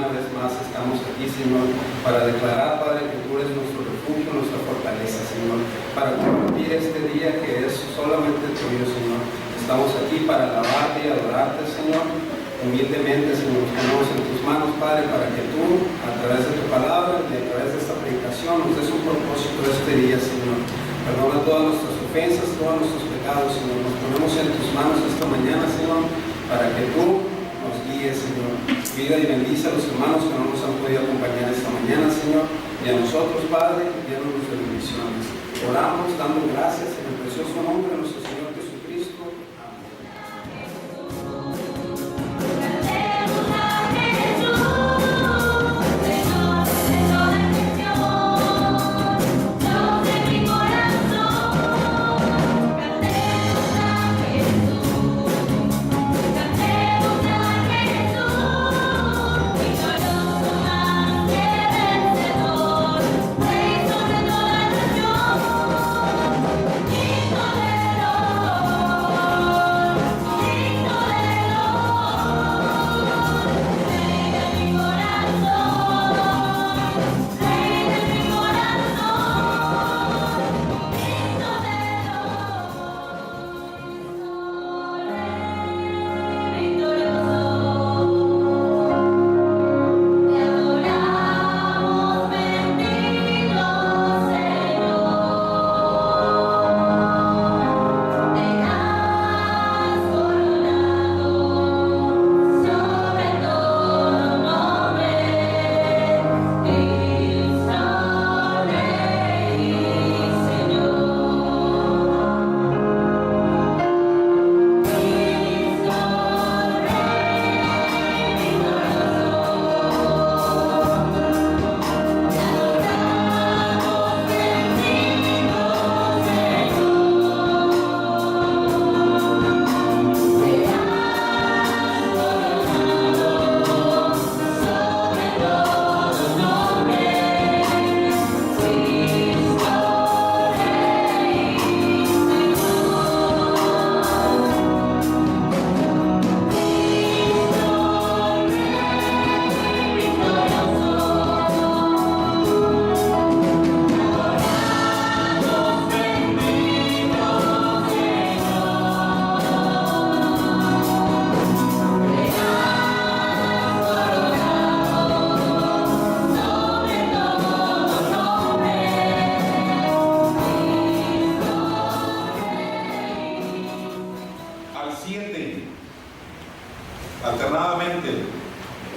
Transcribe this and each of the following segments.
una vez más estamos aquí, Señor, para declarar, Padre, que tú eres nuestro refugio, nuestra fortaleza, Señor, para compartir este día que es solamente tuyo, Señor. Estamos aquí para alabarte y adorarte, Señor. Humildemente, Señor, nos ponemos en tus manos, Padre, para que tú, a través de tu palabra y a través de esta predicación, nos des un propósito de este día, Señor. Perdona todas nuestras ofensas, todos nuestros pecados, Señor. Nos ponemos en tus manos esta mañana, Señor, para que tú nos guíes, Señor. Cuida y bendice a los hermanos que no nos han podido acompañar esta mañana, Señor, y a nosotros, Padre, llénanos de bendiciones. Oramos dando gracias en el precioso nombre de nuestro Señor Jesucristo. Alternadamente,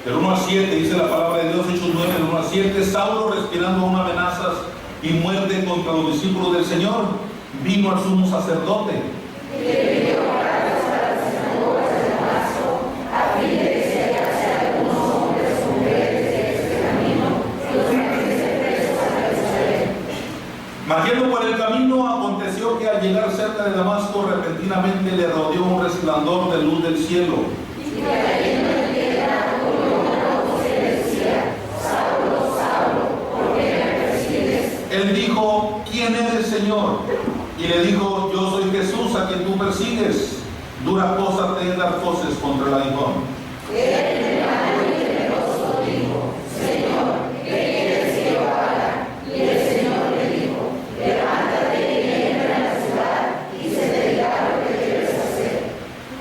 del 1 al 7 dice la palabra de Dios, Hechos 9, del 1 al 7, Saulo, respirando aún amenazas y muerte contra los discípulos del Señor, vino al sumo sacerdote. Y le pidió cartas a las sinagogas de Damasco, a fin de que se hallase algunos hombres o mujeres de este camino, los metiesen presos a Jerusalén. Mas yendo por el camino, aconteció que al llegar cerca de Damasco, repentinamente le rodeó un resplandor de luz del cielo. Y cayendo en tierra, oyó una voz que decía: Saulo, Saulo, ¿por qué me persigues? Él dijo: ¿quién eres, Señor? Y le dijo: yo soy Jesús, a quien tú persigues. Dura cosa te es dar voces contra el aguijón. Él, hermano y temeroso, dijo: Señor, ¿qué quieres que yo haga? Y el Señor le dijo: levántate y entra en la ciudad, y se te dirá lo que debes hacer.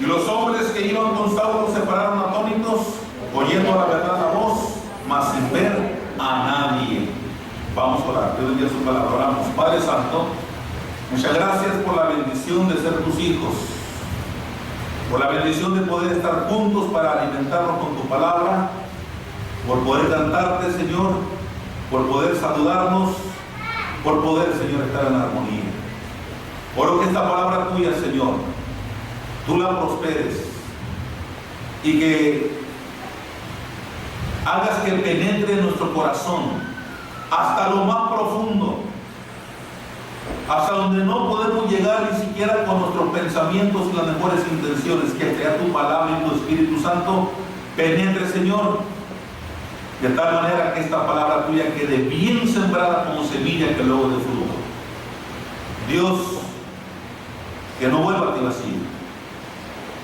Y los hombres que iban con Saulo se pararon atónitos, oyendo a la verdad la voz, mas sin ver a nadie. Vamos a orar. Dios bendiga su palabra. Oramos. Padre Santo, muchas gracias por la bendición de ser tus hijos, por la bendición de poder estar juntos para alimentarnos con tu palabra, por poder cantarte, Señor, por poder saludarnos, por poder, Señor, estar en armonía. Oro que esta palabra tuya, Señor, tú la prosperes y que hagas que penetre en nuestro corazón hasta lo más profundo, hasta donde no podemos llegar ni siquiera con nuestros pensamientos y las mejores intenciones, que sea tu palabra y tu Espíritu Santo penetre, Señor, de tal manera que esta palabra tuya quede bien sembrada como semilla que luego dé fruto. Dios, que no vuelva a ti vacío.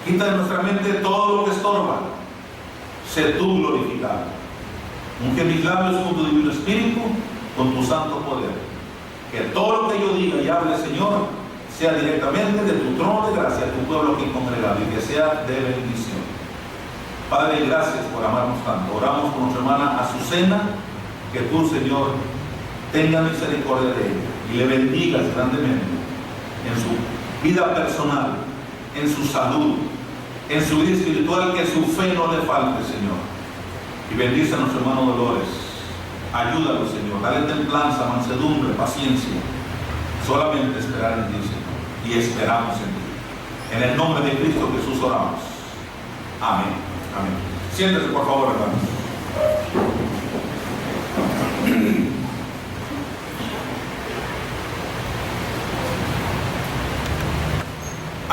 Quita de nuestra mente todo lo que estorba. Sé tú glorificado. Unge mis labios con tu divino espíritu, con tu santo poder. Que todo lo que yo diga y hable, Señor, sea directamente de tu trono de gracia a tu pueblo aquí congregado y que sea de bendición. Padre, gracias por amarnos tanto. Oramos por nuestra hermana Azucena, que tú, Señor, tengas misericordia de ella y le bendigas grandemente en su vida personal, en su salud, en su vida espiritual, que su fe no le falte, Señor. Y bendice a nuestro hermano Dolores. Ayúdalo, Señor. Dale templanza, mansedumbre, paciencia. Solamente esperar en ti, Señor. Y esperamos en ti. En el nombre de Cristo Jesús oramos. Amén. Amén. Siéntese, por favor, hermanos.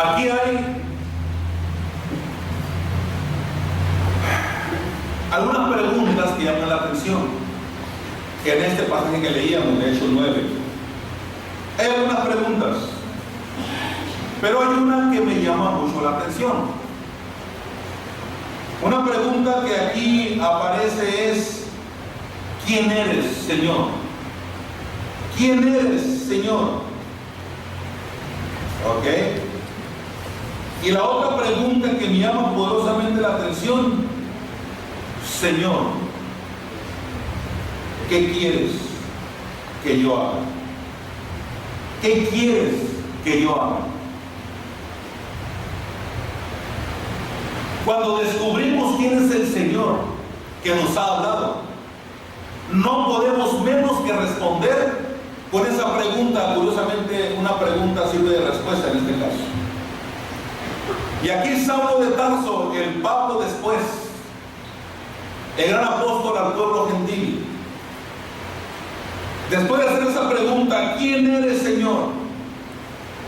Aquí hay algunas preguntas que llaman la atención, que en este pasaje que leíamos, de Hechos 9, hay algunas preguntas, pero hay una que me llama mucho la atención. Una pregunta que aquí aparece es: ¿quién eres, Señor? ¿Quién eres, Señor? ¿Ok? Y la otra pregunta que me llama poderosamente la atención: Señor, ¿qué quieres que yo haga? ¿Qué quieres que yo haga? Cuando descubrimos quién es el Señor que nos ha hablado, no podemos menos que responder con esa pregunta. Curiosamente, una pregunta sirve de respuesta en este caso. Y aquí Saulo de Tarso, el Pablo después, el gran apóstol al pueblo gentil, después de hacer esa pregunta: ¿quién eres, Señor?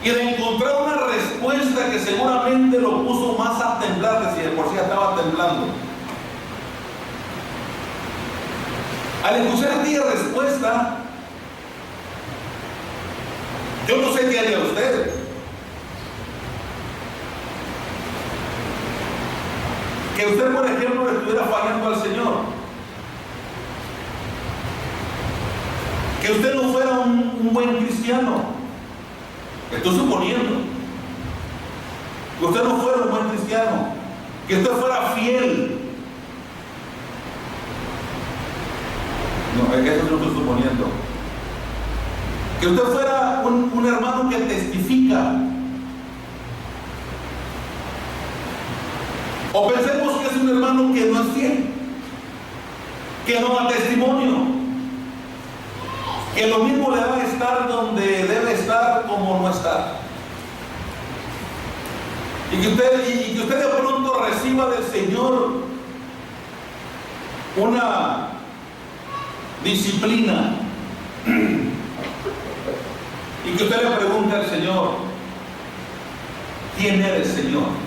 Y de encontrar una respuesta que seguramente lo puso más a temblar, que si de por sí estaba temblando. Al escuchar aquella respuesta, yo no sé qué haría usted. Que usted, por ejemplo, le estuviera fallando al Señor. Que usted no fuera un buen cristiano. Estoy suponiendo. Que usted no fuera un buen cristiano. Que usted fuera fiel. No, eso lo estoy suponiendo. Que usted fuera un hermano que testifica. O pensemos que es un hermano que no es fiel, que no da testimonio, que lo mismo le va a estar donde debe estar como no estar. Y que usted de pronto reciba del Señor una disciplina. Y que usted le pregunte al Señor: ¿quién eres, Señor?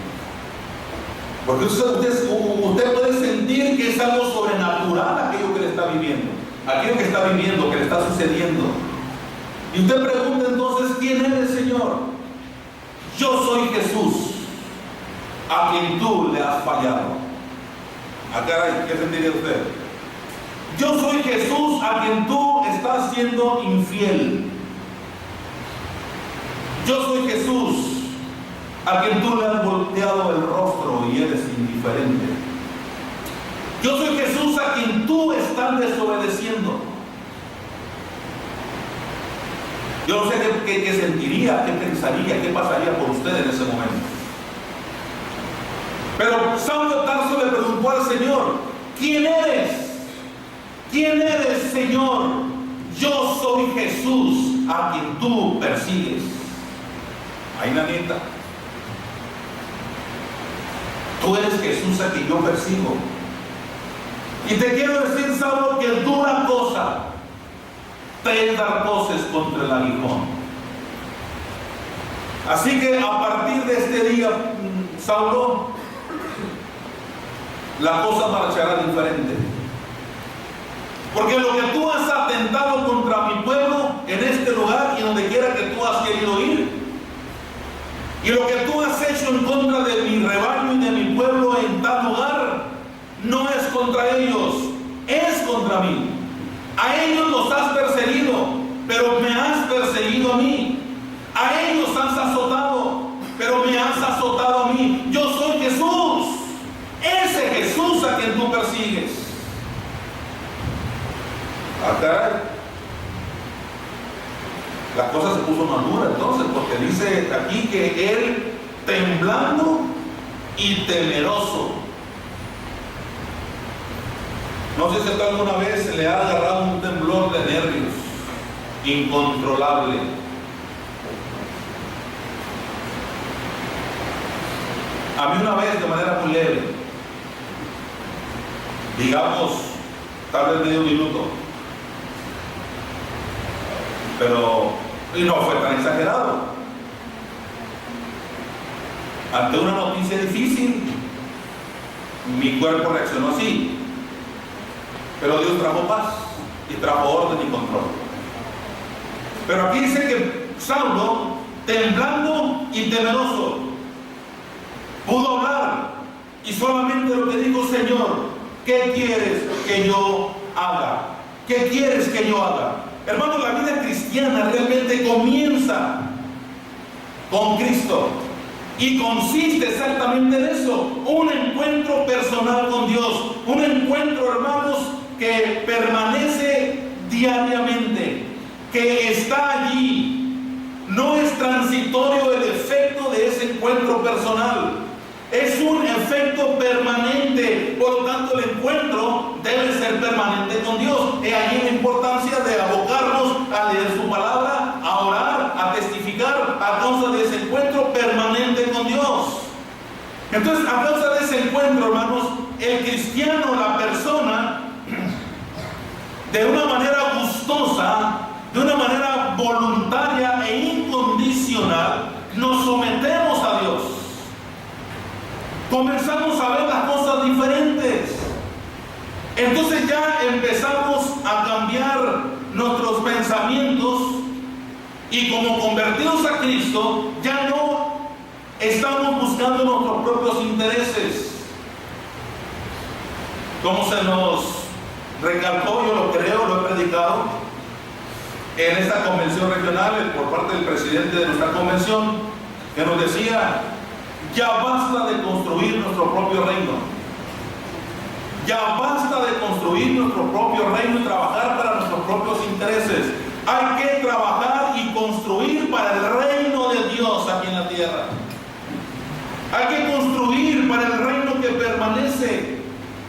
Porque usted puede sentir que es algo sobrenatural aquello que le está viviendo, aquello que está viviendo, que le está sucediendo. Y usted pregunta entonces: ¿quién eres, Señor? Yo soy Jesús, a quien tú le has fallado. Ah, caray, ¿qué sentiría usted? Yo soy Jesús, a quien tú estás siendo infiel. Yo soy Jesús, a quien tú le has volteado el rostro y eres indiferente. Yo soy Jesús, a quien tú estás desobedeciendo. Yo no sé qué sentiría, qué pensaría, qué pasaría por usted en ese momento. Pero Saulo de Tarso le preguntó al Señor: ¿quién eres? ¿Quién eres, Señor? Yo soy Jesús, a quien tú persigues. Ahí, nanita. Tú eres Jesús a quien yo persigo. Y te quiero decir, Saulo, que dura cosa 3 dar voces contra el aguijón. Así que a partir de este día, Saulo, la cosa marchará diferente. Porque lo que tú has atentado contra mi pueblo en este lugar y donde quiera que tú has querido ir, y lo que tú has hecho en contra de mi rebaño y de mi pueblo en tal lugar, no es contra ellos, es contra A ellos los has perseguido, pero me has perseguido a mí. A ellos has azotado, pero me has azotado a mí. Yo soy Jesús, ese Jesús a quien tú persigues. Acá la cosa se puso más dura entonces, porque dice aquí que él, temblando y temeroso. No sé si usted alguna vez le ha agarrado un temblor de nervios incontrolable. A mí una vez, de manera muy leve, digamos, tal vez medio minuto, pero y no fue tan exagerado. Ante una noticia difícil, mi cuerpo reaccionó así, pero Dios trajo paz y trajo orden y control. Pero aquí dice que Saulo, temblando y temeroso, pudo hablar y solamente lo que dijo: Señor, ¿qué quieres que yo haga? ¿Qué quieres que yo haga? Hermanos, la vida cristiana realmente comienza con Cristo y consiste exactamente en eso: un encuentro personal con Dios, un encuentro, hermanos, que permanece diariamente, que está allí. No es transitorio el efecto de ese encuentro personal, es un efecto permanente. Por lo tanto, el encuentro debe ser permanente con Dios. He ahí la importancia de abocarnos a leer su palabra, a orar, a testificar a causa de ese encuentro permanente con Dios. Entonces, a causa de ese encuentro, hermanos, el cristiano, la persona, de una manera gustosa, de una manera voluntaria e incondicional, nos sometemos a Dios. Comenzamos a ver las cosas diferentes. Entonces ya empezamos a cambiar nuestros pensamientos y, como convertidos a Cristo, ya no estamos buscando nuestros propios intereses. Como se nos recalcó, yo lo creo, lo he predicado en esta convención regional por parte del presidente de nuestra convención, que nos decía: ya basta de construir nuestro propio reino. Ya basta de construir nuestro propio reino y trabajar para nuestros propios intereses. Hay que trabajar y construir para el reino de Dios aquí en la tierra. Hay que construir para el reino que permanece,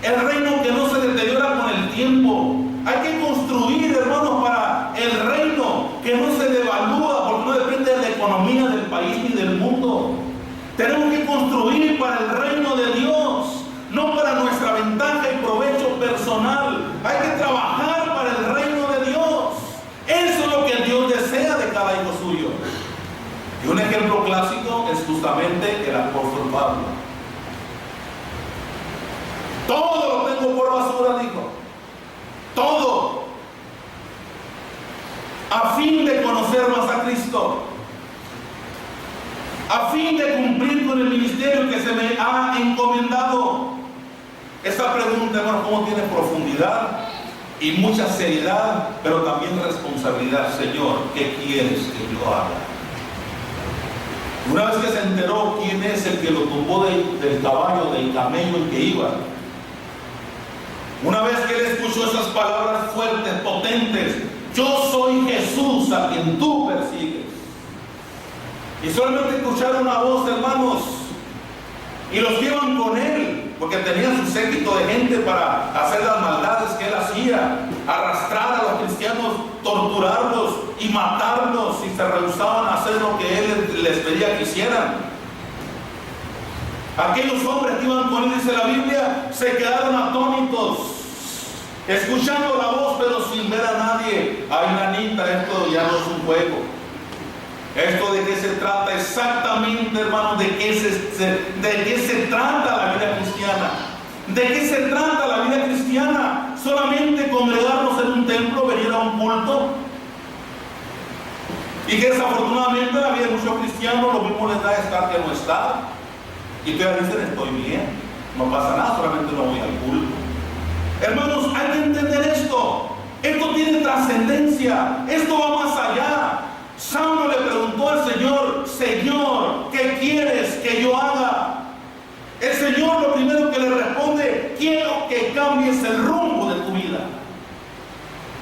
el reino que no se deteriora con el tiempo. Hay que construir, hermanos, para el reino que no se devalúa, porque no depende de la economía del país ni del mundo. Tenemos que construir para el reino de Dios, no para nuestra ventaja y provecho personal. Hay que trabajar para el reino de Dios. Eso es lo que Dios desea de cada hijo suyo. Y un ejemplo clásico es justamente el apóstol Pablo. Todo lo tengo por basura, dijo. Todo. A fin de conocer más a Cristo. A fin de cumplir con el ministerio que se me ha encomendado. Esta pregunta, hermano, ¿cómo tiene profundidad y mucha seriedad, pero también responsabilidad? Señor, ¿qué quieres que yo haga? Una vez que se enteró quién es el que lo tumbó del caballo, del camello en que iba, una vez que él escuchó esas palabras fuertes, potentes: yo soy Jesús a quien tú persigues. Y solamente escucharon una voz, hermanos, y los que iban con él, porque tenía su séquito de gente para hacer las maldades que él hacía, arrastrar a los cristianos, torturarlos y matarlos si se rehusaban a hacer lo que él les pedía que hicieran. Aquellos hombres que iban con él, dice la Biblia, se quedaron atónitos, escuchando la voz pero sin ver a nadie. Ay, nanita, esto ya no es un juego. ¿Esto de qué se trata exactamente, hermanos? ¿De qué se trata la vida cristiana? ¿De qué se trata la vida cristiana? ¿Solamente congregarnos en un templo, venir a un culto? Y que desafortunadamente la vida de muchos cristianos lo mismo les da estar que no estar. Y todavía dicen: estoy bien, no pasa nada, solamente no voy al culto. Hermanos, hay que entender esto. Esto tiene trascendencia, esto va más allá. Saulo le preguntó al Señor: Señor, ¿qué quieres que yo haga? El Señor lo primero que le responde: quiero que cambies el rumbo de tu vida.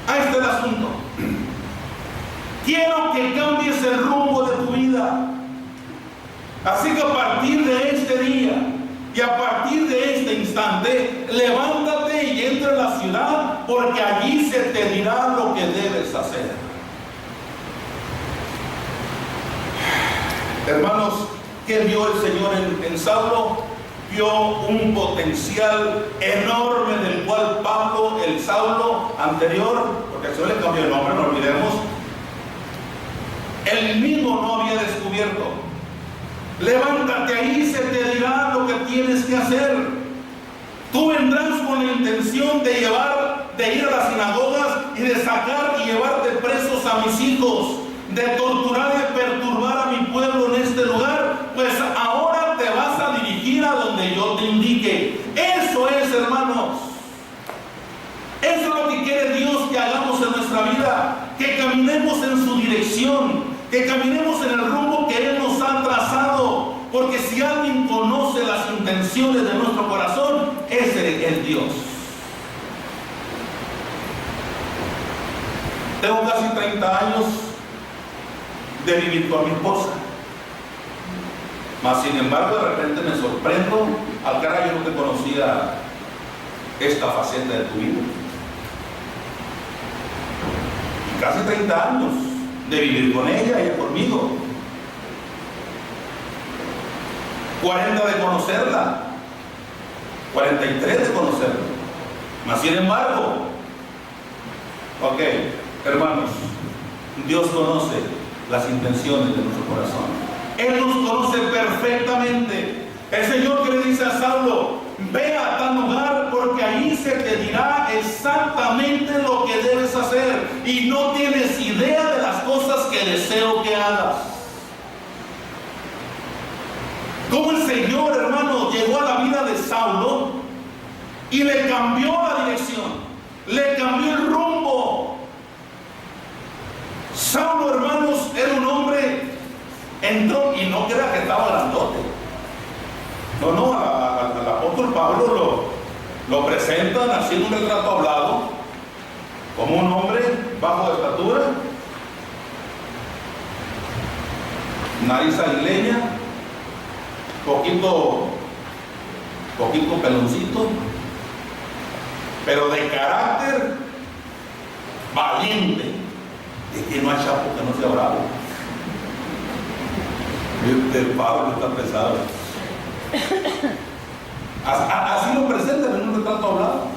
Ahí está el asunto. Quiero que cambies el rumbo de tu vida. Así que a partir de este día y a partir de este instante, levántate y entra en la ciudad, porque allí se te dirá lo que debes hacer. Hermanos, ¿qué vio el Señor en Saulo? Vio un potencial enorme del cual Pablo, el Saulo anterior, porque el Señor le cambió el nombre, no olvidemos, él mismo no había descubierto. Levántate, ahí se te dirá lo que tienes que hacer. Tú vendrás con la intención de ir a las sinagogas y de sacar y llevarte presos a mis hijos, de torturar y perturbar a mi pueblo en este lugar. Pues ahora te vas a dirigir a donde yo te indique. Eso es, hermanos. Eso es lo que quiere Dios que hagamos en nuestra vida, que caminemos en su dirección, que caminemos en el rumbo que Él nos ha trazado, porque si alguien conoce las intenciones de nuestro corazón, ese es Dios. Tengo casi 30 años de vivir con mi esposa, mas sin embargo de repente me sorprendo: al cara, yo no te conocía esta faceta de tu vida. Y casi 30 años de vivir con ella, ella conmigo. 40 de conocerla, 43 de conocerla. Mas sin embargo, ok, hermanos, Dios conoce las intenciones de nuestro corazón. Él nos conoce perfectamente. El Señor que le dice a Saulo: ve a tal lugar, porque ahí se te dirá exactamente lo que debes hacer, y no tienes idea de las cosas que deseo que hagas. Como el Señor, hermano, llegó a la vida de Saulo y le cambió la dirección, le cambió el rumbo. Saulo, hermanos, era un hombre, entró, y no crea que estaba grandote. No, al apóstol Pablo lo presentan haciendo un retrato hablado como un hombre bajo de estatura, nariz aguileña, poquito peloncito, pero de carácter valiente. Es que no hay chapo que no sea bravo. El Pablo está pesado. Así lo presentan en un retrato hablado.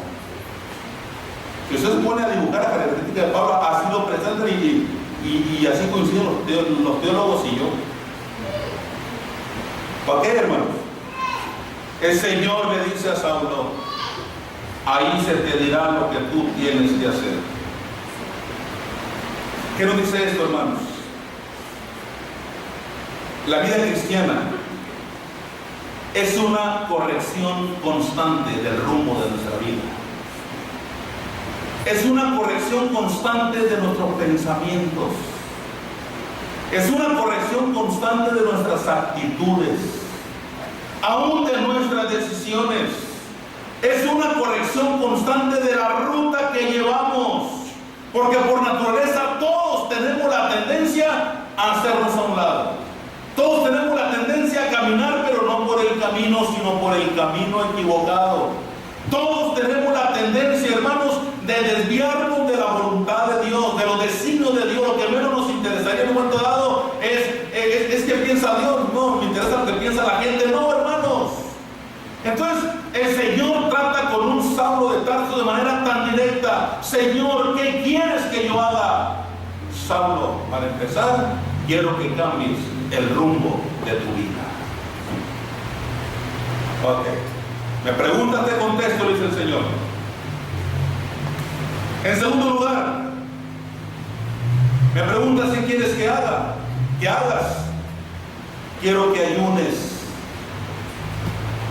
Si usted se pone a dibujar la característica de Pablo, así lo presentan, y así coinciden los teólogos y yo. ¿Para qué, hermanos? El Señor le dice a Saulo: ahí se te dirá lo que tú tienes que hacer. ¿Qué nos dice esto, hermanos? La vida cristiana es una corrección constante del rumbo de nuestra vida. Es una corrección constante de nuestros pensamientos. Es una corrección constante de nuestras actitudes, aún de nuestras decisiones. Es una corrección constante de la ruta que llevamos, porque por naturaleza todos tenemos la tendencia a hacernos a un lado. Todos tenemos la tendencia a caminar, pero no por el camino, sino por el camino equivocado. Todos tenemos la tendencia, hermanos, de desviarnos de la voluntad de Dios, de los designios de Dios. Lo que menos nos interesaría en un momento dado es que piensa Dios. No, me interesa lo que piensa la gente. No, hermanos. Entonces, el Señor trata con un Saulo de Tarso de manera tan directa: Señor, ¿qué quieres que yo haga? Saulo, para empezar, quiero que cambies el rumbo de tu vida. Ok. Me preguntas, te contesto, dice el Señor. En segundo lugar, me preguntas qué quieres que haga, que hagas. Quiero que ayunes.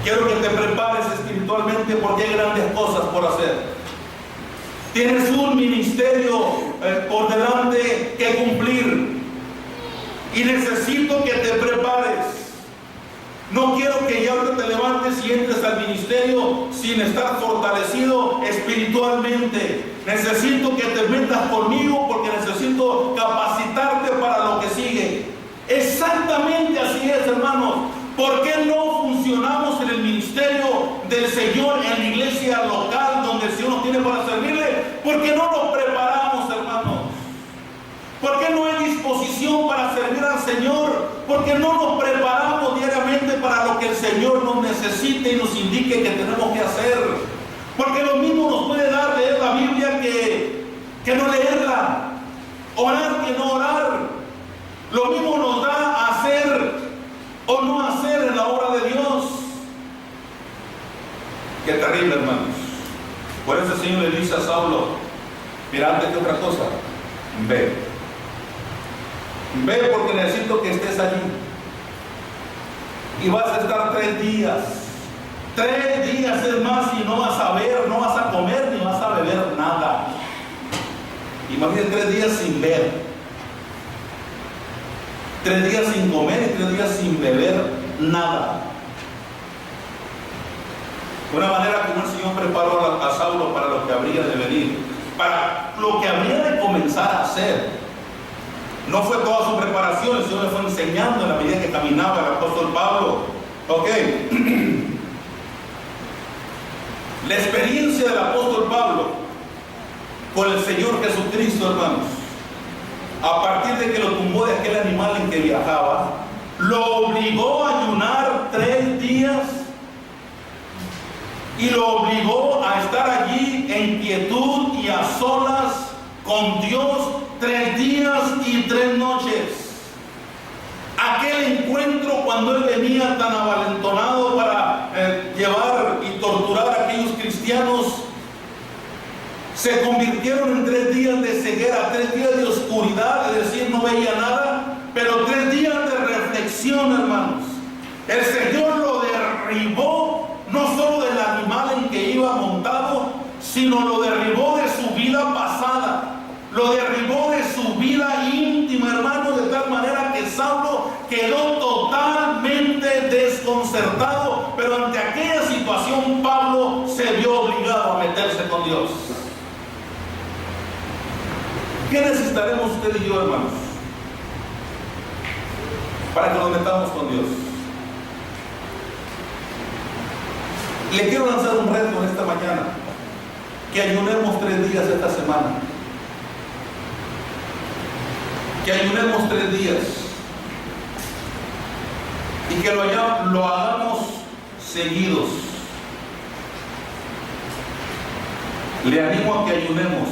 Quiero que te prepares espiritualmente, porque hay grandes cosas por hacer. Tienes un ministerio por delante que cumplir. Y necesito que te prepares. No quiero que ya ahorita te levantes y entres al ministerio sin estar fortalecido espiritualmente. Necesito que te metas conmigo porque necesito capacitarte para lo que sigue. Exactamente así es, hermanos. ¿Por qué no funcionamos en el ministerio del Señor en la iglesia local donde el Señor nos tiene para servirle? Porque no nos preparamos, hermanos. ¿Por qué no hay disposición para servir al Señor? Porque no nos preparamos diariamente para lo que el Señor nos necesite y nos indique que tenemos que hacer. Porque lo mismo nos puede dar leer la Biblia que no leerla, orar que no orar. Lo mismo nos da hacer o no hacer en la obra de Dios. Qué terrible, hermanos. Por eso el Señor le dice a Saulo: mira, antes que otra cosa, ve. Ve porque necesito que estés allí. Y vas a estar 3 días. 3 días es más y no vas a ver, no vas a comer ni vas a beber nada. Imagínate 3 días sin ver. 3 días sin comer y 3 días sin beber nada. De una manera como el Señor preparó a Saulo para lo que habría de venir, para lo que habría de comenzar a hacer. No fue toda su preparación, el Señor le fue enseñando en la medida que caminaba el apóstol Pablo. Ok. La experiencia del apóstol Pablo con el Señor Jesucristo, hermanos, a partir de que lo tumbó de aquel animal en que viajaba, lo obligó a ayunar 3 días y lo obligó a estar allí en quietud y a solas con Dios 3 días y 3 noches. Aquel encuentro cuando él venía tan avalentonado para llevar y torturar a aquellos cristianos, se convirtieron en 3 días de ceguera, 3 días de oscuridad, es decir, no veía nada, pero 3 días de reflexión, hermanos. El Señor lo derribó, no solo del animal en que iba montado, sino lo derribó de su vida pasada. Lo derribó de su vida íntima, hermano, de tal manera que Saulo quedó totalmente desconcertado. Pero ante aquella situación, Pablo se vio obligado a meterse con Dios. ¿Qué necesitaremos usted y yo, hermanos, para que nos metamos con Dios? Le quiero lanzar un reto en esta mañana: que ayunemos 3 días esta semana. Que ayunemos 3 días y que lo hagamos seguidos. Le animo a que ayunemos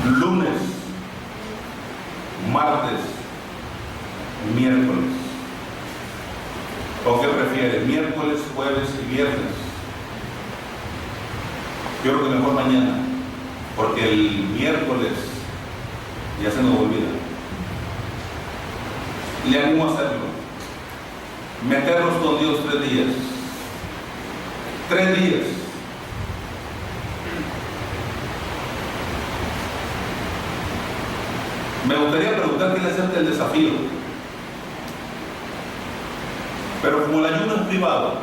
lunes, martes, miércoles. ¿O qué prefiere? Miércoles, jueves y viernes. Yo creo que mejor mañana, porque el miércoles ya se nos olvida. Le animo a hacerlo. Meternos con Dios 3 días. 3 días. Me gustaría preguntar quién acepta el desafío. Pero como el ayuno es privado,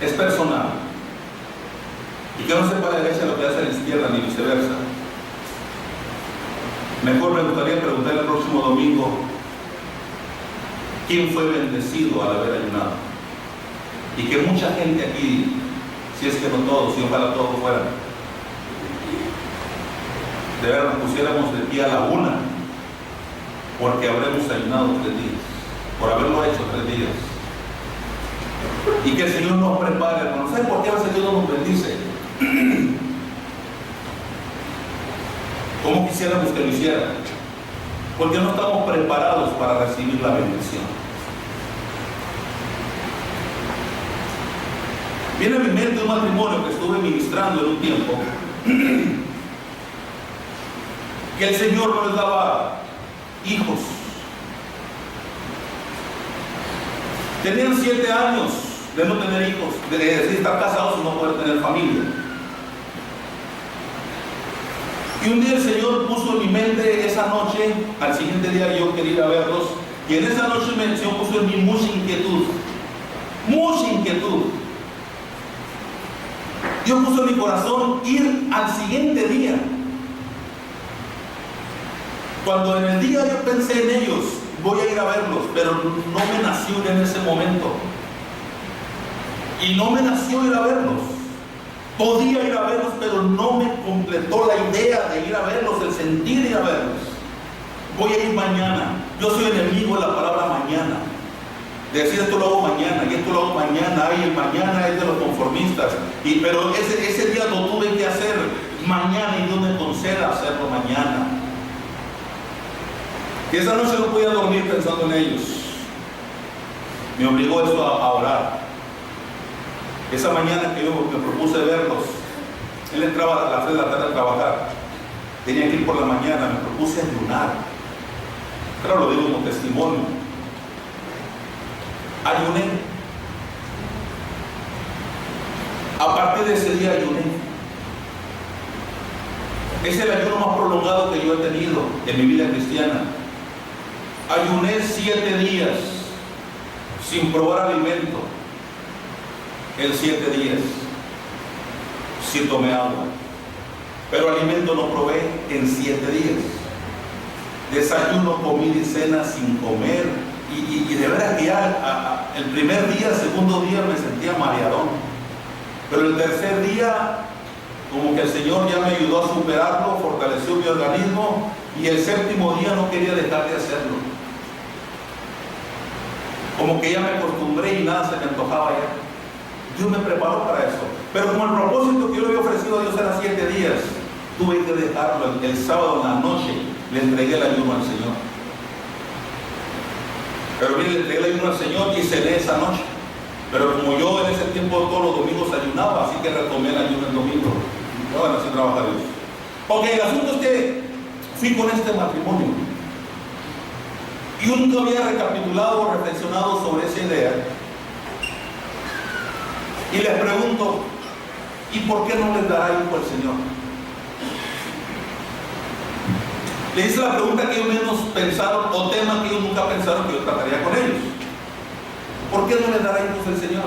es personal, y que no sepa la derecha lo que hace a la izquierda ni viceversa, mejor me gustaría preguntar el próximo domingo quién fue bendecido al haber ayunado. Y que mucha gente aquí, si es que no todos, y ojalá todos fueran, de verdad nos pusiéramos de pie a la una, porque habremos ayunado 3 días, por haberlo hecho 3 días. Y que el Señor nos prepare, hermanos. ¿Saben por qué a veces Dios nos bendice? Como quisiéramos que lo hiciera, porque no estamos preparados para recibir la bendición. Viene a mi mente un matrimonio que estuve ministrando en un tiempo, que el Señor no les daba hijos. Tenían 7 años de no tener hijos, de estar casados y no poder tener familia. Y un día el Señor puso en mi mente esa noche, al siguiente día yo quería ir a verlos, y en esa noche el Señor puso en mí mucha inquietud. Mucha inquietud. Dios puso en mi corazón ir al siguiente día. Cuando en el día yo pensé en ellos, voy a ir a verlos, pero no me nació en ese momento. Y no me nació ir a verlos. Podía ir a verlos, pero no me completó la idea de ir a verlos, el sentir ir a verlos. Voy a ir mañana. Yo soy enemigo de la palabra mañana. De decir esto lo hago mañana y esto lo hago mañana. Ay, el mañana es de los conformistas. Pero ese día lo tuve que hacer mañana y Dios me conceda hacerlo mañana. Y esa noche no podía dormir pensando en ellos. Me obligó eso a orar. Esa mañana que yo me propuse verlos, él entraba a las 3 de la tarde a trabajar. Tenía que ir por la mañana, me propuse ayunar. Claro, lo digo como testimonio. Ayuné. A partir de ese día ayuné. Es el ayuno más prolongado que yo he tenido en mi vida cristiana. Ayuné 7 días sin probar alimento. En 7 días sí tomé agua, pero alimento no probé en 7 días. Desayuno, comida y cena sin comer, y de verdad que ya el primer día, segundo día me sentía mareadón, pero el tercer día como que el Señor ya me ayudó a superarlo, fortaleció mi organismo, y el séptimo día no quería dejar de hacerlo. Como que ya me acostumbré y nada se me antojaba ya. Dios me preparó para eso. Pero como el propósito que yo le había ofrecido a Dios era 7 días, tuve que dejarlo. El sábado en la noche le entregué el ayuno al Señor. Pero mire, le entregué el ayuno al Señor y cené esa noche. Pero como yo en ese tiempo todos los domingos ayunaba, así que retomé el ayuno el domingo. Bueno, así trabaja Dios. Ok, el asunto es que fui con este matrimonio. Y yo nunca había recapitulado o reflexionado sobre esa idea. Y les pregunto, ¿y por qué no les dará hijo al Señor? Le hice la pregunta que ellos menos pensaron, o tema que ellos nunca pensaron que yo trataría con ellos. ¿Por qué no les dará hijos al Señor?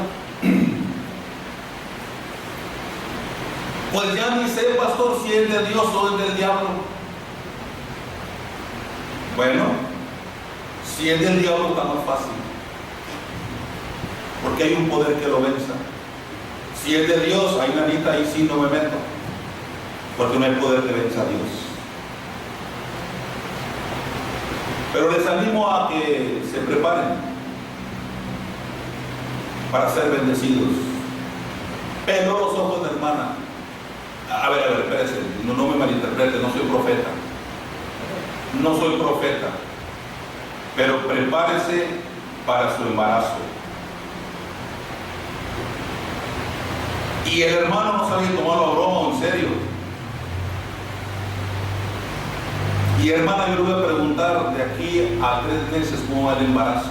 Pues ya ni sé, pastor, si es de Dios o es del diablo. Bueno, si es del diablo está más fácil, porque hay un poder que lo venza. Si es de Dios, hay una lista, ahí sí no me meto, porque no hay poder que venza a Dios. Pero les animo a que se preparen para ser bendecidos. Pero los ojos de hermana. A ver, espérese, no me malinterprete, no soy profeta. No soy profeta. Pero prepárese para su embarazo. Y el hermano no sabía tomarlo a broma o en serio. Y hermana, yo le voy a preguntar de aquí a 3 meses cómo va el embarazo.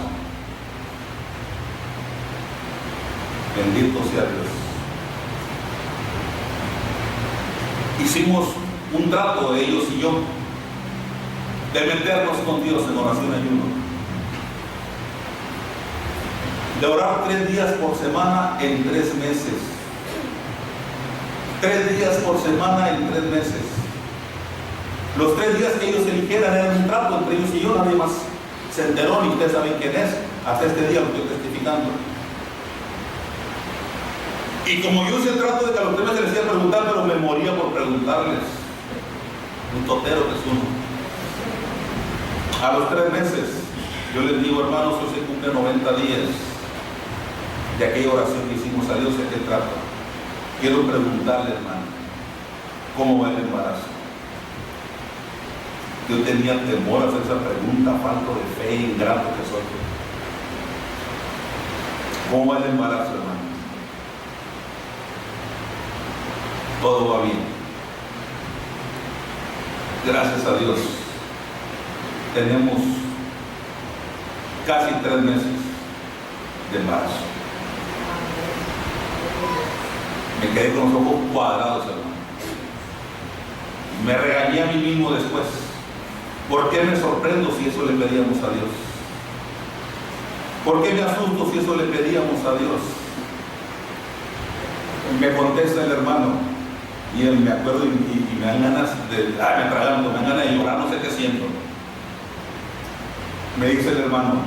Bendito sea Dios. Hicimos un trato de ellos y yo de meternos con Dios en oración y ayuno, de orar 3 días por semana en 3 meses. 3 días por semana en 3 meses. Los 3 días que ellos eligieran eran un trato entre ellos y yo, nadie más se enteró, ni ustedes saben quién es. Hasta este día lo estoy testificando. Y como yo hice el trato de que a los 3 meses les iba a preguntar, pero me moría por preguntarles. Un totero que es uno. A los 3 meses, yo les digo, hermanos, hoy se cumple 90 días de aquella oración que hicimos a Dios y aquel trato. Quiero preguntarle, hermano, ¿cómo va el embarazo? Yo tenía temor a hacer esa pregunta, falto de fe, ingrato que soy. ¿Cómo va el embarazo, hermano? Todo va bien. Gracias a Dios. Tenemos casi 3 meses de embarazo. Me quedé con los ojos cuadrados, hermano. Me regañé a mí mismo después. ¿Por qué me sorprendo si eso le pedíamos a Dios? ¿Por qué me asusto si eso le pedíamos a Dios? Me contesta el hermano, y él, me acuerdo y me dan ganas de, me dan ganas de llorar, no sé qué siento. Me dice el hermano: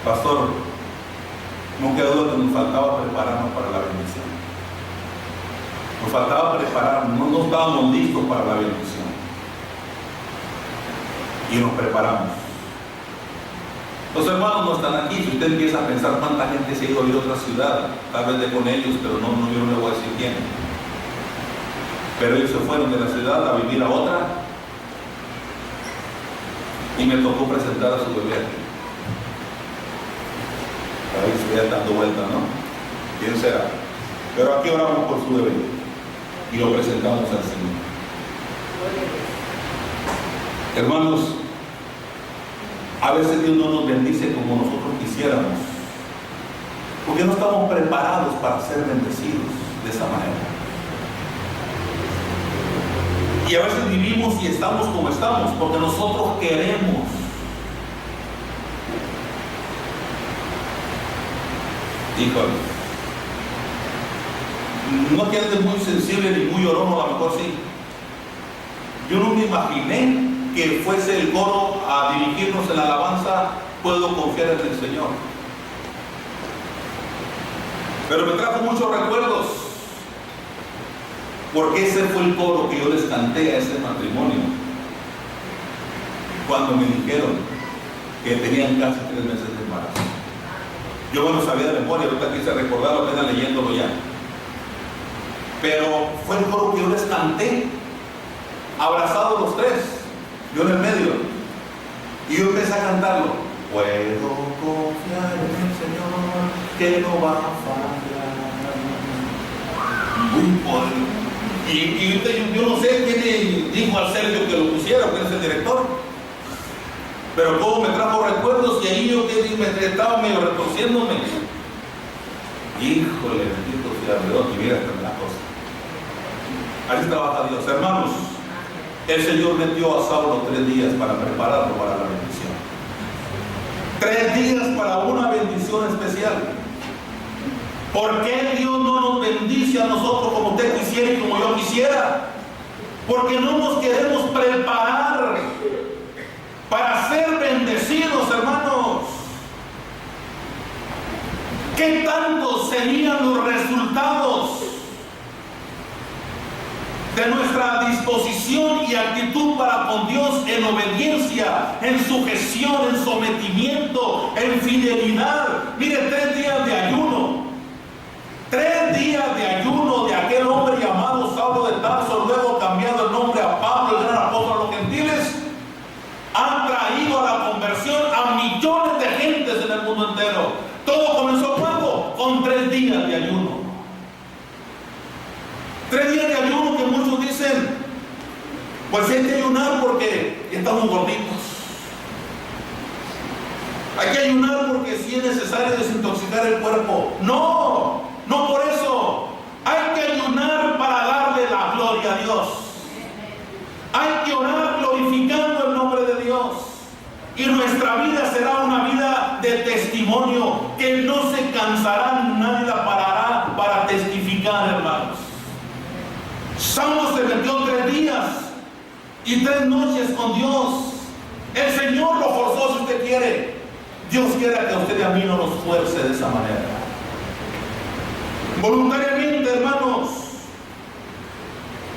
pastor, no queda duda que nos faltaba prepararnos para la bendición. Nos faltaba prepararnos, no estábamos listos para la bendición. Y nos preparamos. Los hermanos no están aquí. Si usted empieza a pensar cuánta gente se ha ido a vivir a otra ciudad, tal vez de con ellos, pero yo no le voy a decir quién. Pero ellos se fueron de la ciudad a vivir a otra, y me tocó presentar a su bebé aquí. Ahí se veía dando vuelta, ¿no? ¿Quién será? Pero aquí oramos por su bebé y lo presentamos al Señor. Hermanos, a veces Dios no nos bendice como nosotros quisiéramos, porque no estamos preparados para ser bendecidos de esa manera. Y a veces vivimos y estamos como estamos porque nosotros queremos. Híjole, no que andes muy sensible ni muy llorón, a lo mejor sí. Yo no me imaginé que fuese el coro a dirigirnos en la alabanza, puedo confiar en el Señor. Pero me trajo muchos recuerdos, porque ese fue el coro que yo les canté a ese matrimonio cuando me dijeron que tenían casi 3 meses de embarazo. Yo no lo sabía de memoria, ahorita quise recordarlo apenas leyéndolo ya. Pero fue el coro que yo les canté, abrazados los 3, yo en el medio. Y yo empecé a cantarlo. Puedo confiar en el Señor, que no va a fallar. Muy poderoso. Y yo no sé quién dijo al Sergio que lo pusiera, porque es el director. Pero como me trajo recuerdos, y ahí yo me estaba medio retorciéndome. Híjole, bendito sea Dios, y mira la cosa. Así trabaja Dios. Hermanos, el Señor metió a Saulo 3 días para prepararlo para la bendición. 3 días para una bendición especial. ¿Por qué Dios no nos bendice a nosotros como usted quisiera y como yo quisiera? Porque no nos queremos preparar para ser bendecidos, hermanos. ¿Qué tanto serían los resultados de nuestra disposición y actitud para con Dios en obediencia, en sujeción, en sometimiento, en fidelidad? Mire, 3 días de ayuno. 3 días de ayuno de aquel hombre llamado Saulo de Tarso, luego cambiado el nombre a Pablo, el gran apóstol a los gentiles, han traído a la conversión a millones de gentes en el mundo entero. Todo comenzó ¿cuándo? Con 3 días de ayuno. 3 días de ayuno que muchos dicen, pues hay que ayunar porque estamos gorditos. Hay que ayunar porque sí es necesario desintoxicar el cuerpo. No, no por eso. Hay que ayunar para darle la gloria a Dios. Hay que orar glorificando el nombre de Dios. Y nuestra vida será una vida de testimonio que no se cansará, nadie la parará para testificar, hermanos. Saulo se metió 3 días y 3 noches con Dios. El Señor lo forzó si usted quiere. Dios quiera que a usted y a mí no nos fuerce de esa manera. Voluntariamente, hermanos.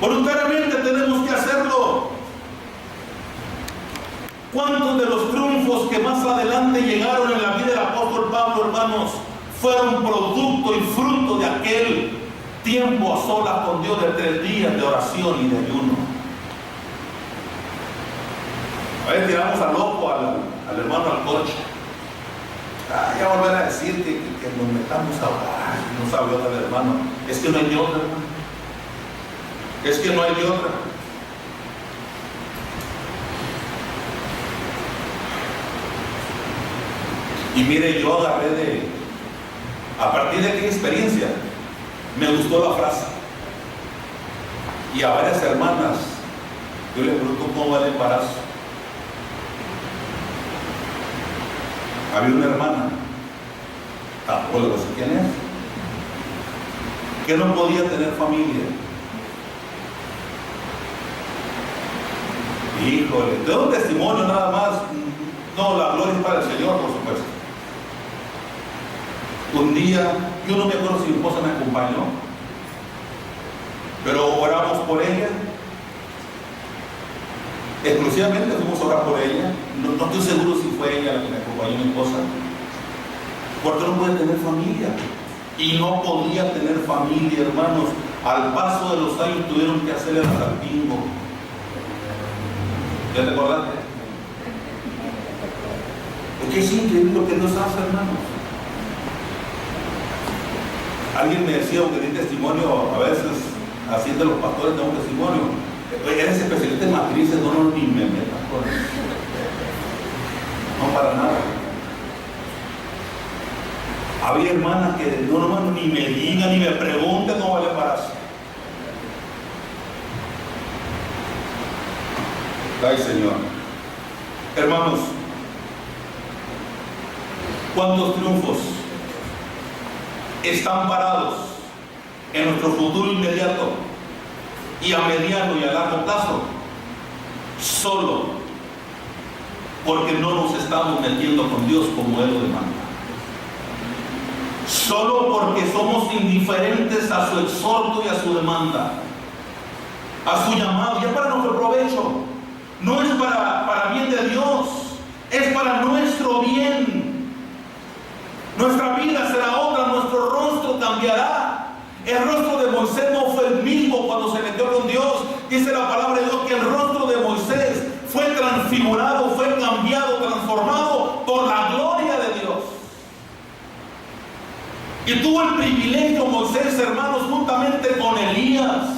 Voluntariamente tenemos que hacerlo. ¿Cuántos de los triunfos que más adelante llegaron en la vida del apóstol Pablo, hermanos, fueron producto y fruto de aquel tiempo a solas con Dios de 3 días de oración y de ayuno? A ver, tiramos al loco, al hermano Alcoche. Ya volver a decir que nos metamos a orar. No sabe otra del hermano. Es que no hay de otra, hermano. Es que no hay de otra. Y mire, yo agarré a partir de aquella experiencia, Me gustó la frase. Y a varias hermanas, yo les pregunto cómo va el embarazo. Había una hermana, tampoco le sé quién es, que no podía tener familia. Híjole, te doy un testimonio nada más. No, la gloria es para el Señor, por supuesto. Un día, yo no me acuerdo si mi esposa me acompañó, pero oramos por ella. Exclusivamente fuimos a orar por ella. No estoy seguro si fue ella la que me acompañó, mi esposa, porque no puede tener familia. Y no podía tener familia, hermanos. Al paso de los años tuvieron que hacerle el salpingo. ¿Ya te acordaste? Es que es increíble lo que Dios hace, hermanos. Alguien me decía, que di testimonio, a veces haciendo los pastores de un testimonio, eres especialista en matrices. No, ni me metas con eso. No, para nada. Había hermanas que no, hermano, ni me digan, ni me pregunten cómo va el embarazo. Ay, Señor. Hermanos, ¿cuántos triunfos están parados en nuestro futuro inmediato y a mediano y a largo plazo? Solo porque no nos estamos metiendo con Dios como Él lo demanda. Solo porque somos indiferentes a su exhorto y a su demanda, a su llamado, ya para nuestro provecho. No es para bien de Dios, es para nuestro bien. Nuestra vida será otra, nuestro rostro cambiará. El rostro de Moisés no fue el mismo cuando se metió con Dios. Dice la palabra de Dios que el rostro de Moisés fue transfigurado, fue cambiado, transformado por la gloria de Dios. Y tuvo el privilegio Moisés, hermanos, juntamente con Elías,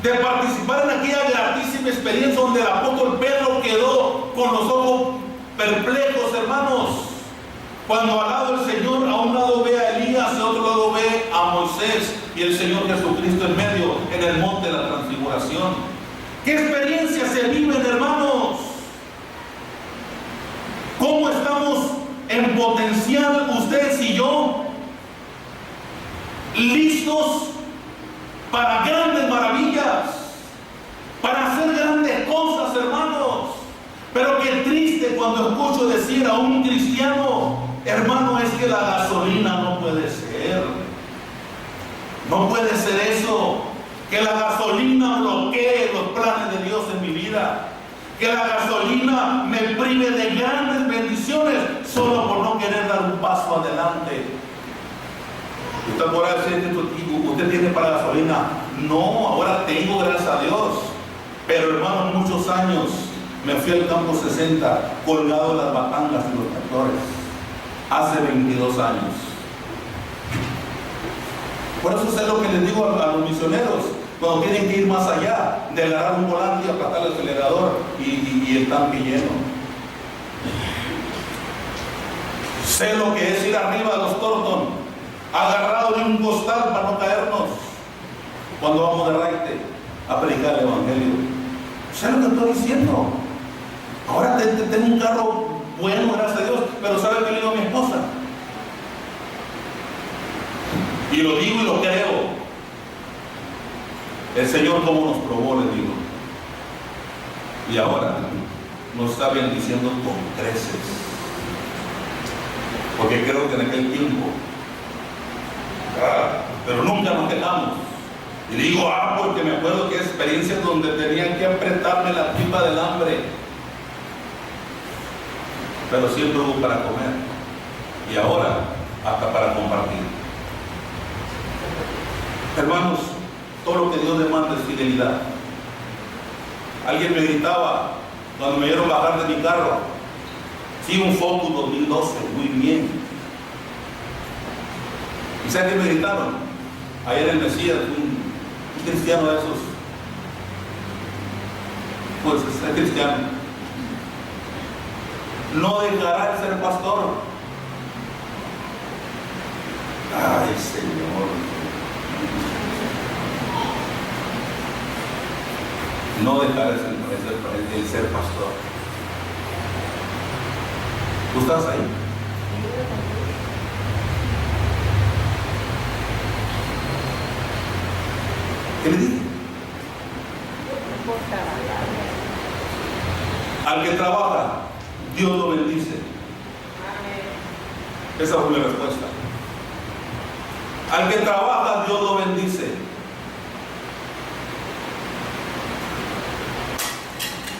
de participar en aquella gratísima experiencia donde el apóstol Pedro quedó con los ojos perplejos, hermanos, cuando al lado del Señor, a un lado ve a Elías y a otro lado ve a Moisés y el Señor Jesucristo en medio, en el monte de la transfiguración. ¿Qué experiencias se viven, hermanos? ¿Cómo estamos en potencial ustedes y yo, listos para grandes maravillas, para hacer grandes cosas, hermanos? Pero qué triste cuando escucho decir a un cristiano, hermano, es que la gasolina no puede ser. No puede ser eso, que la gasolina bloquee los planes de Dios en mi vida, que la gasolina me prive de grandes bendiciones solo por no querer dar un paso adelante. Usted podrá decir que usted tiene para gasolina. No, ahora tengo, gracias a Dios. Pero, hermano, muchos años me fui al campo 60 colgado de las batangas y los tractores. Hace 22 años. Por eso sé lo que les digo a los misioneros cuando tienen que ir más allá de agarrar un volante y aplastar el acelerador y el tanque lleno. Sé lo que es ir arriba de los Thornton, agarrado de un costal para no caernos cuando vamos de raite a predicar el evangelio. ¿Sabes lo que estoy diciendo? Ahora tengo un carro bueno, gracias a Dios, pero ¿sabe qué le digo a mi esposa? Y lo digo y lo creo. El Señor cómo nos probó, le digo. Y ahora nos está bendiciendo con creces. Porque creo que en aquel tiempo, pero nunca nos quedamos. Y digo, porque me acuerdo que experiencias donde tenían que apretarme la tripa del hambre, pero siempre hubo para comer. Y ahora, hasta para compartir. Hermanos, todo lo que Dios demanda es fidelidad. Alguien me gritaba cuando me vieron bajar de mi carro: sí, un Focus 2012, muy bien. ¿Y saben qué me gritaron? Ayer el Mesías, un cristiano de esos, pues es cristiano, no dejará de ser pastor. Ay, Señor. No dejar el ser pastor. ¿Tú estás ahí? ¿Qué le dije? Al que trabaja, Dios lo bendice. Esa fue mi respuesta. Al que trabaja, Dios lo bendice.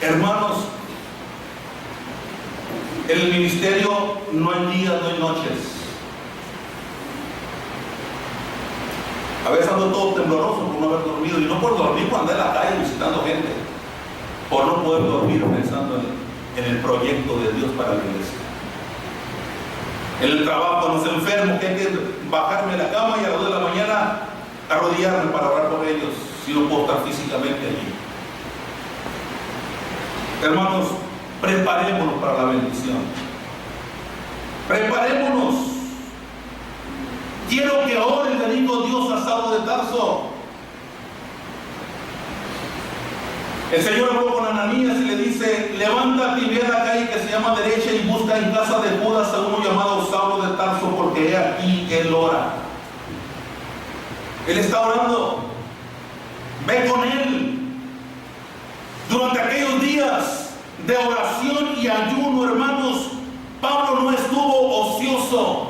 Hermanos, en el ministerio no hay días, no hay noches. A veces ando todo tembloroso por no haber dormido, y no por dormir cuando ando en la calle visitando gente, por no poder dormir pensando en el proyecto de Dios para la iglesia. En el trabajo, en los enfermos, que hay que bajarme de la cama y a las 2 de la mañana arrodillarme para orar por ellos, si no puedo estar físicamente allí. Hermanos, preparémonos para la bendición. Preparémonos. Quiero que ore el bendito Dios a Saulo de Tarso. El Señor habló con Ananías y le dice: levántate y ve a la calle que se llama derecha y busca en casa de Judas a uno llamado Saulo de Tarso, porque he aquí él ora. Él está orando. Ve con él. Durante aquellos días de oración y ayuno, hermanos, Pablo no estuvo ocioso.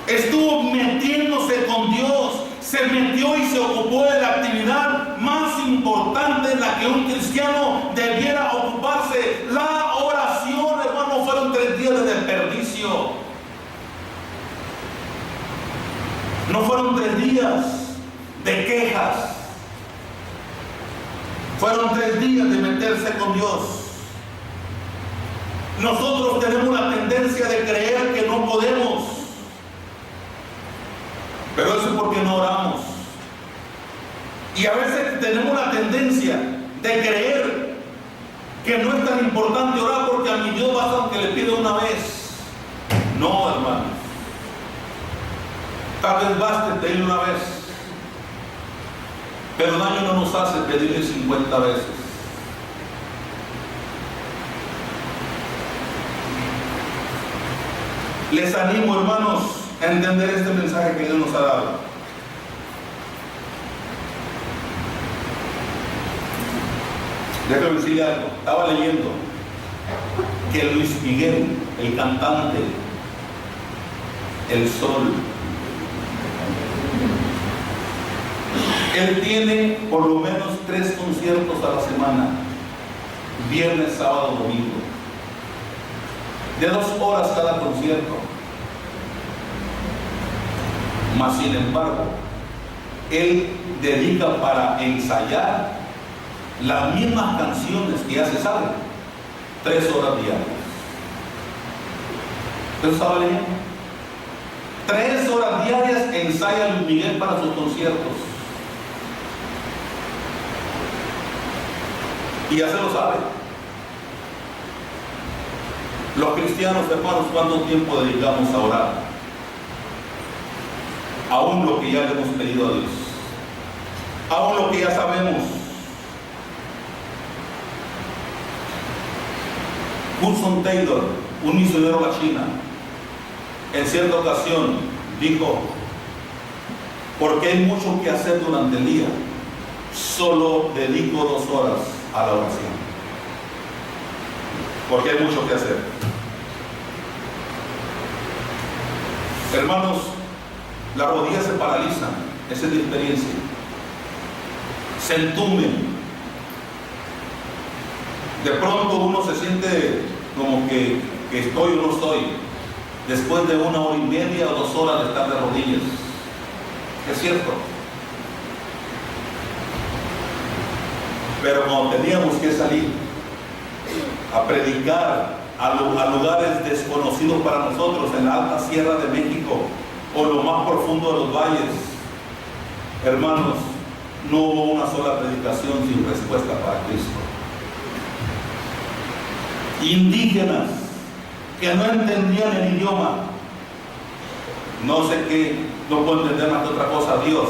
Estuvo metiéndose con Dios. Se metió y se ocupó de la actividad más importante en la que un cristiano debiera ocuparse: la oración. Hermano, fueron 3 días de desperdicio. No fueron 3 días de quejas. Fueron 3 días de meterse con Dios. Nosotros tenemos la tendencia de creer que no podemos, pero eso es porque no oramos. Y a veces tenemos la tendencia de creer que no es tan importante orar, porque a mi Dios basta aunque le pida una vez. No, hermanos. Tal vez baste pedirle una vez, pero daño no nos hace pedirle 50 veces. Les animo, hermanos, a entender este mensaje que Dios nos ha dado. Déjame decirle algo. Estaba leyendo que Luis Miguel, el cantante, El Sol, él tiene por lo menos 3 conciertos a la semana: viernes, sábado, domingo, de 2 horas cada concierto. Mas sin embargo, él dedica para ensayar las mismas canciones que ya se saben 3 horas diarias. ¿Usted estaba leyendo? 3 horas diarias ensaya Luis Miguel para sus conciertos. Y ya se lo sabe. Los cristianos, hermanos, ¿cuánto tiempo dedicamos a orar? Aún lo que ya le hemos pedido a Dios, aún lo que ya sabemos. Hudson Taylor, un misionero a China, en cierta ocasión dijo: porque hay mucho que hacer durante el día, solo dedico 2 horas a la oración. Porque hay mucho que hacer. Hermanos, las rodillas se paralizan. Esa es la experiencia. Se entumen. De pronto uno se siente como que estoy o no estoy, después de 1 hora y media o 2 horas de estar de rodillas. Es cierto. Pero cuando teníamos que salir a predicar a lugares desconocidos para nosotros, en la alta sierra de México o lo más profundo de los valles, hermanos, no hubo una sola predicación sin respuesta para Cristo. Indígenas que no entendían el idioma, no sé qué, no puedo entender más que otra cosa, Dios,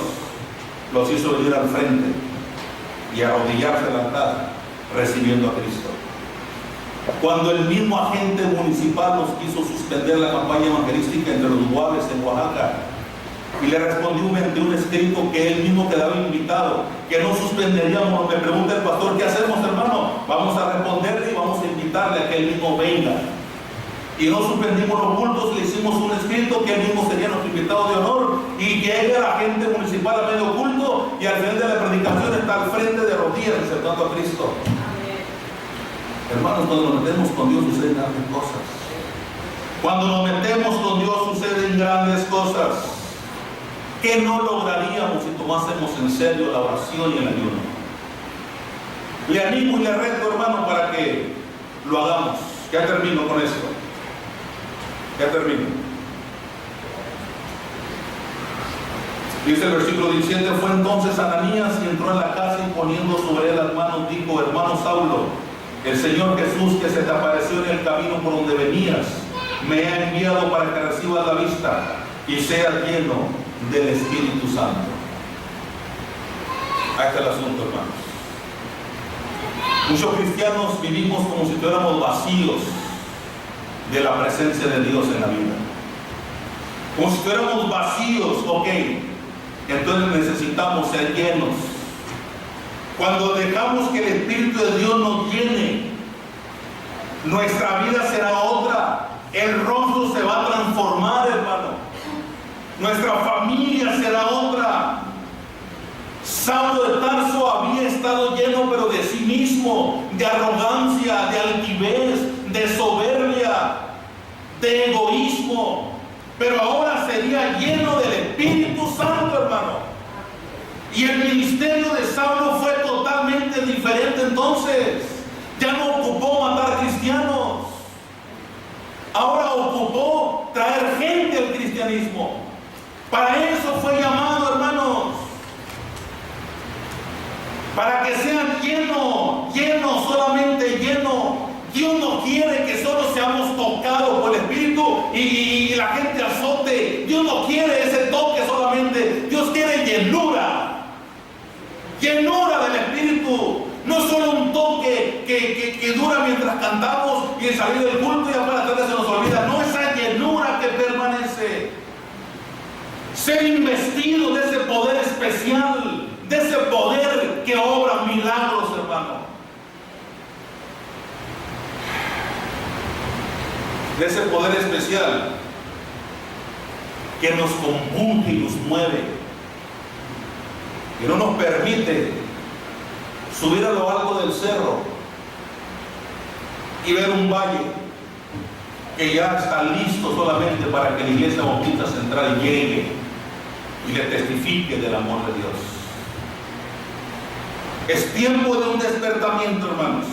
los hizo venir al frente y arrodillarse al altar recibiendo a Cristo. Cuando el mismo agente municipal nos quiso suspender la campaña evangelística entre los Guaves en Oaxaca, y le respondió mediante un escrito que él mismo quedaba invitado, que no suspenderíamos. Me pregunta el pastor: ¿qué hacemos, hermano? Vamos a responderle y vamos a invitarle a que él mismo venga. Y no suspendimos los cultos, le hicimos un escrito que él mismo sería nuestro invitado de honor, y llegue a la agente municipal a medio culto, y al final de la predicación está al frente de rodillas aceptando a Cristo. Hermanos, cuando nos metemos con Dios suceden grandes cosas. Cuando nos metemos con Dios suceden grandes cosas. ¿Qué no lograríamos si tomásemos en serio la oración y el ayuno? Le animo y le reto, hermano, para que lo hagamos. Ya termino con esto. Ya termino. Dice el versículo 17: fue entonces Ananías y entró en la casa, y poniendo sobre él las manos dijo: hermano Saulo, el Señor Jesús, que se te apareció en el camino por donde venías, me ha enviado para que recibas la vista y seas lleno del Espíritu Santo. Ahí está el asunto, hermanos. Muchos cristianos vivimos como si fuéramos vacíos de la presencia de Dios en la vida. Como si fuéramos vacíos, ok. Entonces necesitamos ser llenos. Cuando dejamos que el Espíritu de Dios nos llene, nuestra vida será otra. El rostro se va a transformar, hermano. Nuestra familia será otra. Saulo de Tarso había estado lleno, pero de sí mismo, de arrogancia, de altivez, de soberbia, de egoísmo. Pero ahora sería lleno del Espíritu Santo, hermano. Y el ministerio de Saulo fue totalmente diferente entonces. Ya no ocupó matar cristianos. Ahora ocupó traer gente al cristianismo. Para eso fue llamado, hermanos. Para que sean llenos, solamente llenos. Dios no quiere que solo seamos tocados por el Espíritu y la gente azote. Dios no quiere ese toque solamente. Dios quiere llenura. Llenura del Espíritu. No solo un toque que dura mientras cantamos y en salir del culto y ya para tarde se nos olvida. No, esa llenura que permanece. Ser investido de ese poder especial, de ese poder que obra milagros, hermano. De ese poder especial que nos compunge y nos mueve, que no nos permite subir a lo alto del cerro y ver un valle que ya está listo solamente para que la Iglesia Bautista Central llegue y le testifique del amor de Dios. Es tiempo de un despertamiento, hermanos.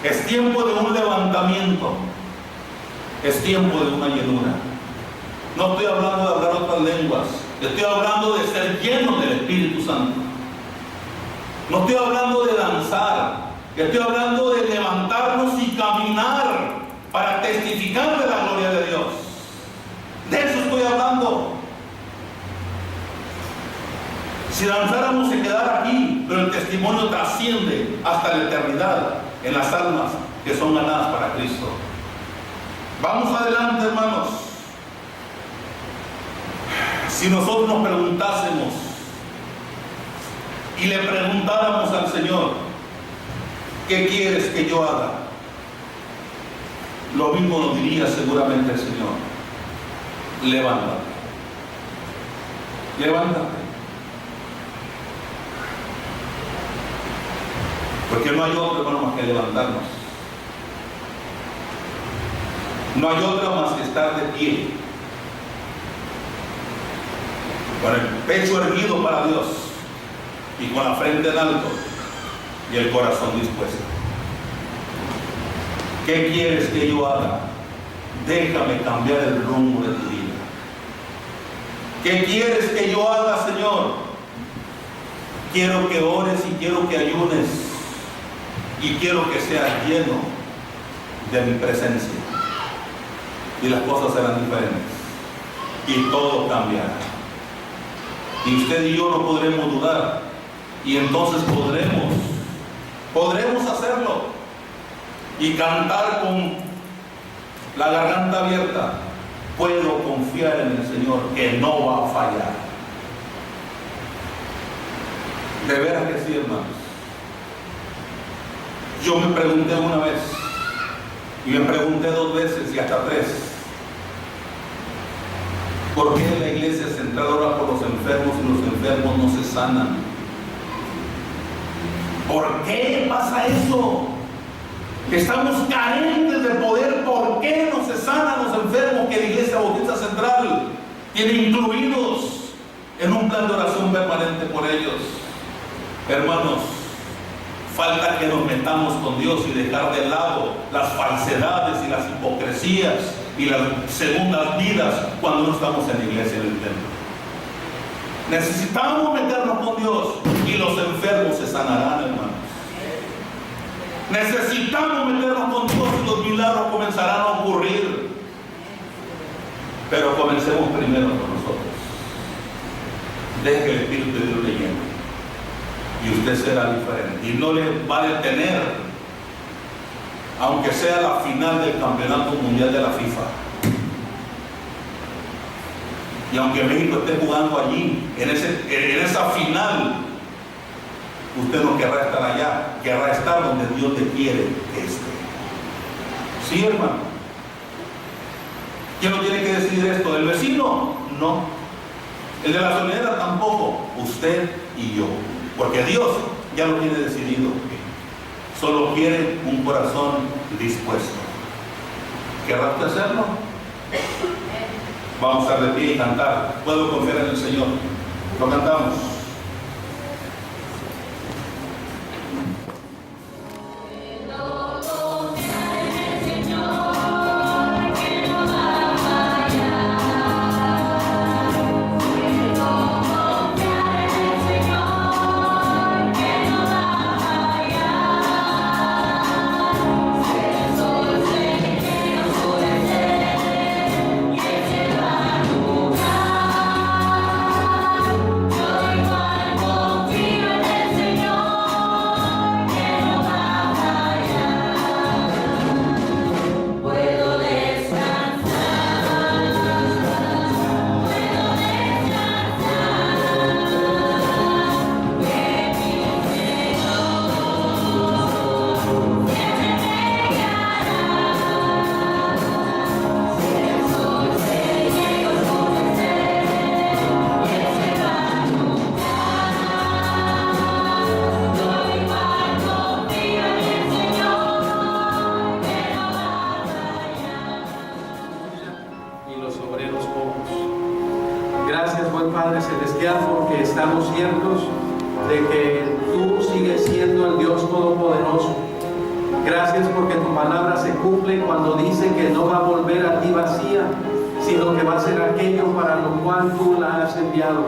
Es tiempo de un levantamiento. Es tiempo de una llenura. No estoy hablando de hablar otras lenguas. Estoy hablando de ser llenos del Espíritu Santo. No estoy hablando de danzar. Estoy hablando de levantarnos y caminar para testificar de la gloria de Dios. De eso estoy hablando. Si danzáramos se quedara aquí, pero el testimonio trasciende hasta la eternidad en las almas que son ganadas para Cristo. Vamos adelante, hermanos. Si nosotros nos preguntásemos y le preguntáramos al Señor: ¿qué quieres que yo haga? Lo mismo nos diría seguramente el Señor: levántate. Levántate. Porque no hay otro, hermano, más que levantarnos. No hay otra más que estar de pie, con el pecho erguido para Dios y con la frente en alto y el corazón dispuesto. ¿Qué quieres que yo haga? Déjame cambiar el rumbo de tu vida. ¿Qué quieres que yo haga, Señor? Quiero que ores y quiero que ayunes y quiero que seas lleno de mi presencia. Y las cosas serán diferentes y todo cambiará. Ni usted y yo no podremos dudar. Y entonces podremos hacerlo y cantar con la garganta abierta. Puedo confiar en el Señor que no va a fallar. De veras que sí, hermanos. Yo me pregunté una vez, y me pregunté 2 veces y hasta 3. ¿Por qué la iglesia central ora por los enfermos y los enfermos no se sanan? ¿Por qué pasa eso? Estamos carentes de poder. ¿Por qué no se sanan los enfermos que la Iglesia Bautista Central tiene incluidos en un plan de oración permanente por ellos? Hermanos, falta que nos metamos con Dios y dejar de lado las falsedades y las hipocresías y las segundas vidas cuando no estamos en la iglesia en el templo. Necesitamos meternos con Dios y los enfermos se sanarán, hermanos. Necesitamos meternos con Dios y los milagros comenzarán a ocurrir. Pero comencemos primero con nosotros. Deje que el Espíritu de Dios le llene y usted será diferente y no le va a detener, aunque sea la final del campeonato mundial de la FIFA. Y aunque México esté jugando allí, en esa final, usted no querrá estar allá, querrá estar donde Dios te quiere que esté. Sí, hermano. ¿Quién no tiene que decidir esto? ¿El vecino? No. ¿El de la gasolinera? Tampoco. Usted y yo. Porque Dios ya lo tiene decidido. Solo quiere un corazón dispuesto. ¿Querrá usted hacerlo? Vamos a estar de pie y cantar. Puedo confiar en el Señor. Lo cantamos. Padre Celestial, porque estamos ciertos de que tú sigues siendo el Dios Todopoderoso. Gracias porque tu palabra se cumple cuando dice que no va a volver a ti vacía, sino que va a ser aquello para lo cual tú la has enviado.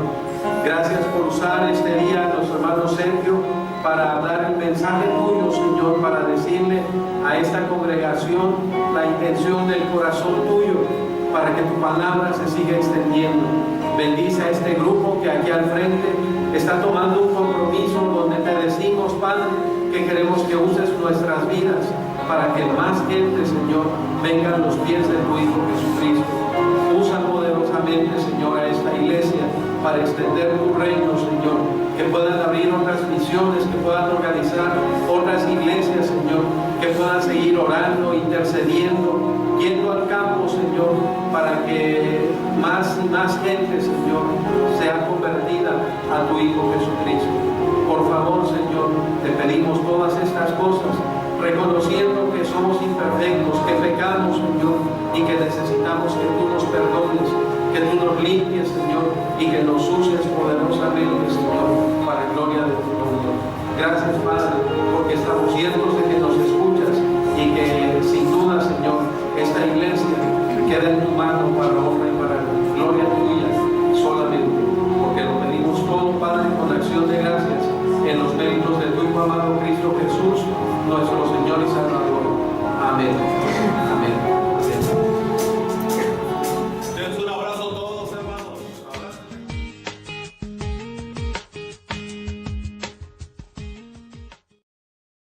Gracias por usar este día a nuestro hermano Sergio para hablar el mensaje tuyo, Señor, para decirle a esta congregación la intención del corazón tuyo, para que tu palabra se siga extendiendo. Bendice a este grupo que aquí al frente está tomando un compromiso donde te decimos, Padre, que queremos que uses nuestras vidas para que más gente, Señor, venga a los pies de tu Hijo Jesucristo. Usa poderosamente, Señor, a esta iglesia para extender tu reino, Señor, que puedan abrir otras misiones, que puedan organizar otras iglesias, Señor, que puedan seguir orando, intercediendo, yendo al campo, Señor, para que más y más gente, Señor, sea convertida a tu Hijo Jesucristo. Por favor, Señor, te pedimos todas estas cosas, reconociendo que somos imperfectos, que pecamos, Señor, y que necesitamos que tú nos perdones, que tú nos limpies, Señor, y que nos uses poderosamente, Señor, para gloria de tu nombre. Gracias, Padre, porque estamos ciertos de que nos escuchas y que sin duda, Señor, esta iglesia queda en tu mano para honra y para gloria tuya solamente, porque lo pedimos todo, Padre, con acción de gracias en los méritos de tu Hijo amado Cristo Jesús, nuestro